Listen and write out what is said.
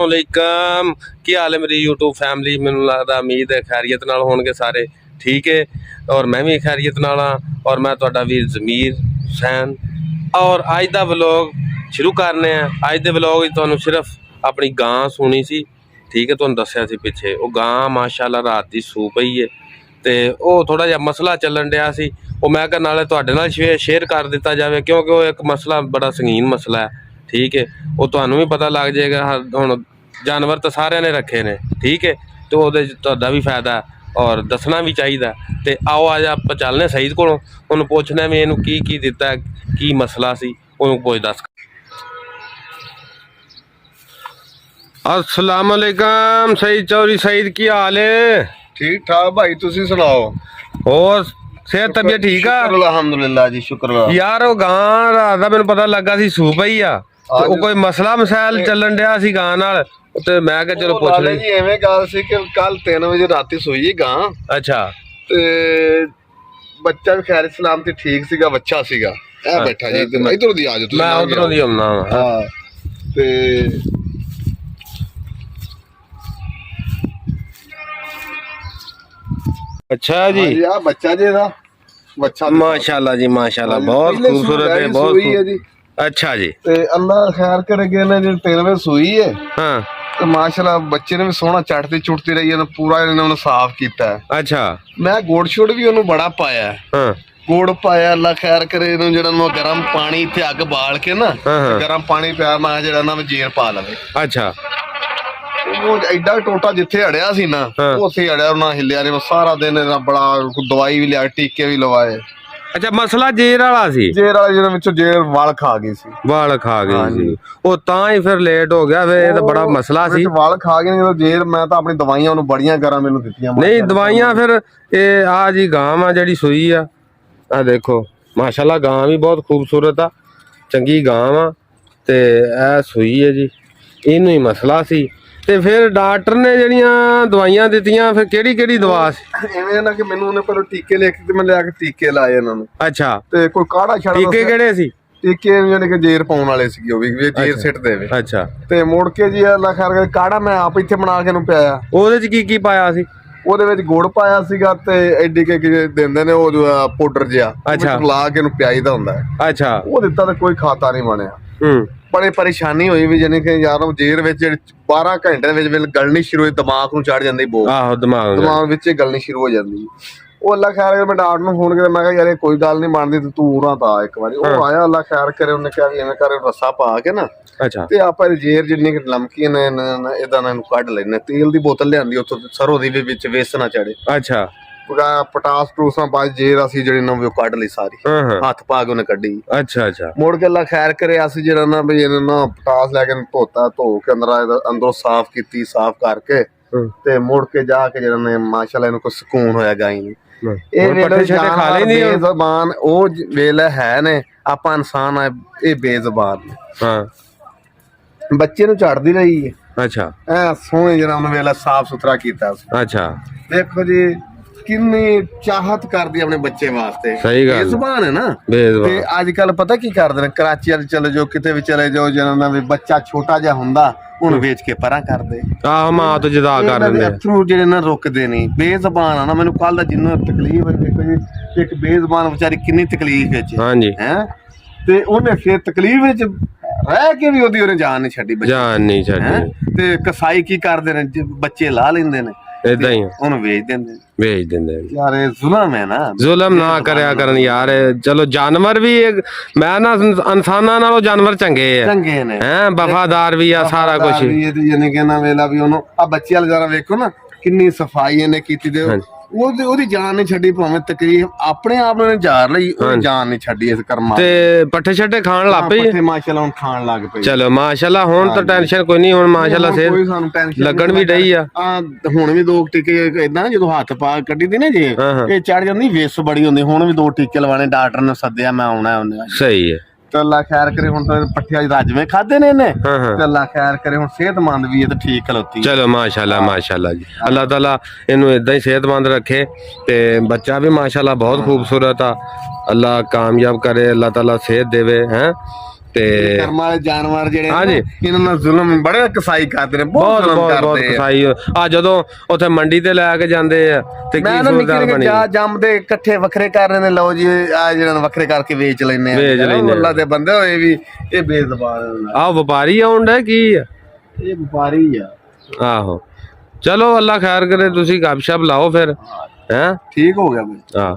वालेकुम की हाल है मेरी यूट्यूब फैमिली। मैनूं लगदा उम्मीद है खैरियत नाल होणगे सारे ठीक है और मैं भी खैरियत नाल हाँ और मैं तुहाडा वीर ज़मीर हुसैन और अज दा व्लॉग शुरू करने हैं। अज दे व्लॉग तुहानूं सिर्फ अपनी गां सुनी सी ठीक है, तुहानूं दस्सिया सी पिछे वो गां माशाअल्लाह रात दी सू पई है ते वो थोड़ा जिहा मसला चलन दिया सी वो मैं कहा नाले तुहाडे नाल शेयर कर दिता जाए क्योंकि वो एक मसला बड़ा संगीन मसला है ठीक है। वो तुहानूं भी पता लग जाएगा हुण जानवर तो सारे ने रखे ने ठीक है तो वो तुहाडा भी फायदा और दसना भी चाहिए। तो आओ आज आप चलने सईद कोलों उन्होंने पुछना भी इनू की दिता की मसला सी उन्होंने पुछ दस। अस्सलाम वालेकुम सईद चौधरी। सईद की हाल है? ठीक ठाक भाई तुसी सुनाओ और सेहत तबीयत ठीक है? अल्हम्दुलिल्लाह जी शुक्र यार वो गां रात दा मैनूं पता लगा सी सू पई आ तो कोई मसला मसाइल चलन दिया सी गां नाल ते मैं कहा चलो पुछ ले जी। एवें गल सी कि कल 3 बजे राती सोई गां। अच्छा ते बच्चा भी खैर सलामती ठीक सीगा बच्चा सीगा ए बैठा जी इधर दी आ जाओ मैं उधरों दी आउना हां ते अच्छा जी आ बच्चा जी दा बच्चा माशाल्लाह जी माशाल्लाह बहुत खूबसूरत है बहुत अच्छा जी। ते अल्लाह खैर करेगे ने जो 3 बजे सोई है हां ਤੇ ਮਾਸ਼ਾਅੱਲਾ ਬੱਚੇ ਨੇ ਵੀ ਸੋਹਣਾ ਚੜਦੀ ਰਹੀ ਇਹਨੂੰ ਪੂਰਾ ਇਹਨੇ ਉਹਨੂੰ ਸਾਫ਼ ਕੀਤਾ। ਅੱਛਾ ਮੈਂ ਗੋੜ ਛੋੜ ਵੀ ਉਹਨੂੰ ਬੜਾ ਪਾਇਆ। ਹਾਂ ਗੋੜ ਪਾਇਆ ਅੱਲਾ ਖੈਰ ਕਰੇ ਇਹਨੂੰ ਜਿਹੜਾ ਮੈਂ ਗਰਮ ਪਾਣੀ ਤੇ ਅੱਗ ਬਾਲ ਕੇ ਨਾ ਗਰਮ ਪਾਣੀ ਪਿਆ ਮੈਂ ਜਿਹੜਾ ਨਾ ਜੀਰ ਪਾ ਲਵੇ। ਅੱਛਾ ਉਹ ਐਡਾ ਟੋਟਾ ਜਿੱਥੇ ਅੜਿਆ ਸੀ ਨਾ ਉੱਥੇ ਅੜਿਆ ਉਹਨਾਂ ਹਿੱਲਿਆ ਨੇ ਸਾਰਾ ਦਿਨ ਇਹਦਾ ਬੜਾ ਦਵਾਈ ਵੀ ਲਿਆ ਟੀਕੇ ਵੀ ਲਵਾਏ। अच्छा मसला जेर वाला सी जेर वाला ਜਿਹਨਾਂ ਵਿੱਚੋਂ जेर ਵਾਲ ਖਾ ਗਈ ਸੀ ਵਾਲ ਖਾ ਗਈ ਸੀ ਉਹ ਤਾਂ ਹੀ ਫਿਰ ਲੇਟ ਹੋ ਗਿਆ। ਫਿਰ ਇਹ ਤਾਂ ਬੜਾ ਮਸਲਾ ਸੀ ਵਾਲ ਖਾ ਗਏ ਜਦੋਂ जेर ਮੈਂ ਤਾਂ ਆਪਣੀ ਦਵਾਈਆਂ ਉਹਨੂੰ ਬੜੀਆਂ ਗਰਮ ਮੈਨੂੰ ਦਿੱਤੀਆਂ। ਨਹੀਂ ਦਵਾਈਆਂ ਫਿਰ ਇਹ ਆ ਜੀ ਗਾਂ ਆ ਜਿਹੜੀ ਸੂਈ ਆ ਦੇਖੋ ਮਾਸ਼ਾਅੱਲਾ ਗਾਂ ਵੀ ਬਹੁਤ ਖੂਬਸੂਰਤ ਆ ਚੰਗੀ ਗਾਂ ਆ ਤੇ ਇਹ ਸੂਈ ਹੈ ਜੀ ਇਹਨੂੰ ਹੀ ਮਸਲਾ ਸੀ ਤੇ ਫਿਰ ਡਾਕਟਰ ਨੇ ਜਿਹੜੀਆਂ ਦਵਾਈਆਂ ਦਿੱਤੀਆਂ ਫਿਰ ਕਿਹੜੀ ਦਵਾ ਸੀ? ਐਵੇਂ ਨਾ ਕਿ ਮੈਨੂੰ ਉਹਨੇ ਪਹਿਲਾਂ ਟੀਕੇ ਲਿਖ ਕੇ ਮੈਂ ਲਿਆ ਕੇ ਟੀਕੇ ਲਾਏ ਇਹਨਾਂ ਨੂੰ। ਅੱਛਾ ਤੇ ਕੋਈ ਕਾੜਾ ਛੜਾ ਟੀਕੇ ਕਿਹੜੇ ਸੀ? ਟੀਕੇ ਜਿਹੜੇ ਕਿ ਜੇਰ ਪਾਉਣ ਵਾਲੇ ਸੀਗੇ ਉਹ ਵੀ ਜੇਰ ਸਿੱਟ ਦੇਵੇ। ਅੱਛਾ ਤੇ ਮੁੜ ਕੇ ਜੀ ਅੱਲਾ ਖੈਰ ਕਰੇ ਕਾੜਾ ਮੈਂ ਆਪ ਇੱਥੇ ਬਣਾ ਕੇ ਨੂੰ ਪਿਆਇਆ। ਉਹਦੇ ਚ ਕੀ ਪਾਇਆ ਸੀ? ਉਹਦੇ ਵਿੱਚ ਗੁੜ ਪਾਇਆ ਸੀਗਾ ਤੇ ਐਡੀ ਕੇ ਦਿੰਦੇ ਨੇ ਉਹ ਪਾਊਡਰ ਜਿਹਾ ਲਾ ਕੇ ਨੂੰ ਪਿਆਈਦਾ ਹੁੰਦਾ ਹੈ। ਅੱਛਾ ਉਹ ਦਿੱਤਾ ਤਾਂ ਕੋਈ ਖਾਤਾ ਨਹੀਂ ਬਣਿਆ। ਬੜੇ ਪਰੇਸ਼ਾਨੀ ਹੋਈ ਵੀ ਜਾਨੀ ਕਿ ਯਾਰ ਜੇਰ ਵਿੱਚ 12 ਘੰਟੇ ਦੇ ਵਿੱਚ ਗਲਣੀ ਸ਼ੁਰੂ ਹੋਈ ਦਿਮਾਗ ਨੂੰ ਚੜ ਜਾਂਦੀ ਬੋ ਆਹੋ ਦਿਮਾਗ ਵਿੱਚ ਗਲਣੀ ਸ਼ੁਰੂ ਹੋ ਜਾਂਦੀ। ਉਹ ਅੱਲਾ ਖੈਰ ਕਰੇ ਮੈਂ ਡਾਕਟਰ ਨੂੰ ਫੋਨ ਕਰਿਆ ਮੈਂ ਕਿਹਾ ਯਾਰ ਇਹ ਕੋਈ ਗੱਲ ਨਹੀਂ ਬਣਦੀ ਤੂੰ ਉਰਾਂ ਤਾਂ ਆ ਇੱਕ ਵਾਰੀ। ਉਹ ਆਇਆ ਅੱਲਾ ਖੈਰ ਕਰੇ ਉਹਨੇ ਕਿਹਾ ਵੀ ਐਵੇਂ ਕਰੇ ਰੱਸਾ ਪਾ ਕੇ ਨਾ ਅੱਛਾ ਤੇ ਆਪਾਂ ਜੇਰ ਜਿੰਨੀ ਲਮਕੀ ਨੇ ਇਹਦਾ ਇਹਨੂੰ ਕੱਢ ਲੈਣੇ। ਤੇਲ ਦੀ ਬੋਤਲ ਲਿਆਂਦੀ ਉੱਥੋਂ ਸਰੋਂ ਦੀ ਵੀ ਵਿੱਚ ਵੇਸਣ ਨਾ ਚੜੇ। ਅੱਛਾ ਪਟਾਸ ਟੂਸਾਂ ਬਾਅਦ ਜੇਰ ਅਸੀਂ ਜਿਹੜੀ ਨਾ ਉਹ ਕੱਢ ਲਈ ਸਾਰੀ ਹੱਥ ਪਾ ਕੇ ਉਹਨੇ ਕੱਢੀ। ਅੱਛਾ ਅੱਛਾ ਮੁੜ ਕੇ ਅੱਲਾ ਖੈਰ ਕਰੇ ਅਸੀਂ ਜਿਹੜਾ ਨਾ ਵੀ ਇਹਨੂੰ ਨਾ ਪਟਾਸ ਲੈ ਕੇ ਧੋਤਾ ਧੋ ਕੇ ਅੰਦਰੋਂ ਸਾਫ਼ ਕੀਤੀ ਸਾਫ਼ ਕਰਕੇ ਤੇ ਮੁੜ ਕੇ ਜਾ ਕੇ ਜਿਹੜਾ ਨੇ ਮਾਸ਼ਾਅੱਲਾ ਇਹਨੂੰ ਕੋਈ ਸਕੂਨ ਹੋਇਆ ਗਾਈ ਨੂੰ। ਇਹ ਵੇਲੇ ਖਾ ਲੈਂਦੀ ਬੇਜ਼ਬਾਨ ਉਹ ਵੇਲੇ ਹੈ ਨੇ ਆਪਾਂ ਇਨਸਾਨ ਆ ਇਹ ਬੇਜ਼ਬਾਨ ਹਾਂ ਬੱਚੇ ਨੂੰ ਝੜਦੀ ਰਹੀ ਹੈ। ਅੱਛਾ ਐ ਸੋਹਣੇ ਜਿਹੜਾ ਉਹਨੇ ਵੇਲਾ ਸਾਫ਼ ਸੁਥਰਾ ਕੀਤਾ। ਅੱਛਾ ਦੇਖੋ ਜੀ ਕਿੰਨੀ ਚਾਹਤ ਕਰਦੀ ਆਪਣੇ ਬੱਚੇ ਵਾਸਤੇ। ਸਹੀ ਗੱਲ ਬੇਜ਼ਬਾਨ ਹੈ ਨਾ ਤੇ ਅੱਜ ਕੱਲ ਪਤਾ ਕੀ ਕਰਦੇ ਨੇ ਕਰਾਚੀ ਵਾਲੇ ਚਲੇ ਜਾਓ ਕਿਤੇ ਵੀ ਚਲੇ ਜਾਓ ਜਿਹਨਾਂ ਦਾ ਬੱਚਾ ਛੋਟਾ ਜਿਹਾ ਹੁੰਦਾ ਉਹਨੂੰ ਵੇਚ ਕੇ ਪਰਾਂ ਕਰਦੇ। ਆਹ ਮਾਂ ਤੋਂ ਜੁਦਾ ਕਰ ਦਿੰਦੇ ਅਥਰੂ ਜਿਹੜੇ ਨਾ ਰੁਕਦੇ ਨਹੀਂ। ਬੇਜ਼ਬਾਨ ਆ ਨਾ ਮੈਨੂੰ ਕੱਲ ਦਾ ਜਿੰਨੂੰ ਤਕਲੀਫ ਹੈ ਦੇਖੋ ਜੀ ਇੱਕ ਬੇਜ਼ਬਾਨ ਵਿਚਾਰੀ ਕਿੰਨੀ ਤਕਲੀਫ ਵਿੱਚ ਹਾਂਜੀ ਹੈ ਤੇ ਉਹਨੇ ਫਿਰ ਤਕਲੀਫ ਵਿੱਚ ਰਹਿ ਕੇ ਵੀ ਉਹਦੀ ਉਹਨੇ ਜਾਨ ਨਹੀਂ ਛੱਡੀ ਜਾਨ ਨਹੀਂ ਛੱਡੀ। ਤੇ ਕਸਾਈ ਕੀ ਕਰਦੇ ਨੇ ਬੱਚੇ ਲਾ ਲੈਂਦੇ ਨੇ ਏਦਾਂ ਹੀ ਉਹਨੂੰ ਵੇਚ ਦਿੰਦੇ ਯਾਰ ਇਹ ਜ਼ੁਲਮ ਹੈ ਨਾ। ਜ਼ੁਲਮ ਨਾ ਕਰਿਆ ਕਰਨ ਯਾਰ। ਚਲੋ ਜਾਨਵਰ ਵੀ ਮੈਂ ਨਾ ਇਨਸਾਨਾਂ ਨਾਲੋਂ ਜਾਨਵਰ ਚੰਗੇ ਨੇ ਹੈ ਵਫਾਦਾਰ ਵੀ ਆ ਸਾਰਾ ਕੁਝ। ਯਾਨੀ ਕਿ ਨਾ ਵੇਲਾ ਵੀ ਉਹਨੂੰ ਆ ਬੱਚੇ ਵਾਲਾ ਜਰਾ ਵੇਖੋ ਨਾ ਕਿੰਨੀ ਸਫਾਈ ਇਹਨੇ ਕੀਤੀ ਤੇ ਉਹਦੀ ਜਾਨ ਨਹੀਂ ਛੱਡੀ ਭਾਵੇਂ ਤਕਲੀਫ ਆਪਣੇ ਆਪ ਨੂੰ ਜ਼ਾਰ ਲਈ ਉਹ ਜਾਨ ਨਹੀਂ ਛੱਡੀ ਇਸ ਕਰਮਾਂ ਤੇ ਪੱਠੇ ਛੱਡੇ ਖਾਣ ਲੱਗ ਪਈ। ਪੱਠੇ ਮਾਸ਼ਾਅੱਲਾ ਹੁਣ ਖਾਣ ਲੱਗ ਪਈ। ਚਲੋ ਮਾਸ਼ਾਅੱਲਾ ਹੁਣ ਤਾਂ ਟੈਨਸ਼ਨ ਕੋਈ ਨਹੀਂ ਹੁਣ ਮਾਸ਼ਾਅੱਲਾ ਸਿਹਤ ਲੱਗਣ ਵੀ ਡਈ ਆ। ਹੁਣ ਵੀ 2 ਟੀਕੇ ਇਦਾਂ ਜਦੋਂ ਹੱਥ ਪਾ ਕੱਢੀ ਦੀ ਨਾ ਜੇ ਇਹ ਚੜ ਜਾਂਦੀ ਵਿਸ ਬੜੀ ਹੁੰਦੀ। ਹੁਣ ਵੀ 2 ਟੀਕੇ ਲਵਾਣੇ ਡਾਕਟਰ ਨੇ ਸੱਦਿਆ ਮੈਂ ਆਉਣਾ ਉਹਨੇ। ਸਹੀ ਹੈ ਤੇ ਅੱਲਾ ਖੈਰ ਕਰੇ ਹੁਣ ਤਾਂ ਪੱਠਿਆਂ ਰਾਜਵੇਂ ਖਾਦੇ ਨੇ ਇਹਨੇ ਤੇ ਅੱਲਾ ਖੈਰ ਕਰੇ ਹੁਣ ਸਿਹਤਮੰਦ ਵੀ ਹੈ ਤੇ ਠੀਕ ਖਲੋਤੀ। ਚਲੋ ਮਾਸ਼ਾਅੱਲਾ ਮਾਸ਼ਾਅੱਲਾ ਜੀ ਅੱਲਾਹ ਤਾਲਾ ਇਹਨੂੰ ਇਦਾਂ ਹੀ ਸਿਹਤਮੰਦ ਰੱਖੇ ਤੇ ਬੱਚਾ ਵੀ ਮਾਸ਼ਾਅੱਲਾ ਬਹੁਤ ਖੂਬਸੂਰਤ ਆ। ਅੱਲਾਹ ਕਾਮਯਾਬ करे अल्लाह ताला सेहत देवे हैं ਤੇ ਕਰਮ ਵਾਲੇ ਜਾਨਵਰ ਜਿਹੜੇ ਨੇ ਹਾਂਜੀ। ਨਾ, ਇਹਨਾਂ ਨਾਲ ਜ਼ੁਲਮ ਬੜੇ ਕਸਾਈ ਕਰਦੇ ਨੇ, ਬਹੁਤ ਜ਼ੁਲਮ ਬਹੁਤ ਕਰਦੇ ਆ। ਕਸਾਈ ਆ ਜਦੋਂ ਉੱਥੇ ਮੰਡੀ ਤੇ ਲੈ ਕੇ ਜਾਂਦੇ ਆ ਤੇ ਕੀ ਮੈਂ ਨਾ ਨਿੱਕੇ ਸੂਰਤ ਬਣੀ ਨਿੱਕੇ ਜੰਮਦੇ ਇਕੱਠੇ ਵੱਖਰੇ ਕਰ ਰਹੇ ਨੇ, ਲਓ ਜੀ ਆ ਜਿਹੜਾ ਵੱਖਰੇ ਕਰਕੇ ਵੇਚ ਲੈਨੇ ਅੱਲਾ ਦੇ ਬੰਦੇ ਹੋਏ ਵੀ ਇਹ ਬੇਜ਼ਬਾਨ ਆ ਵਪਾਰੀ ਆਉਣ ਡੇ ਕੀ ਆ ਇਹ ਵਪਾਰੀ ਆ। ਆਹੋ ਚਲੋ ਅੱਲਾ ਖੈਰ ਕਰੇ ਤੁਸੀਂ ਗੱਪਸ਼ਪ ਲਾਓ ਫਿਰ ਹੈ ਠੀਕ ਹੋ ਗਿਆ ਬਈ। ਹਾਂ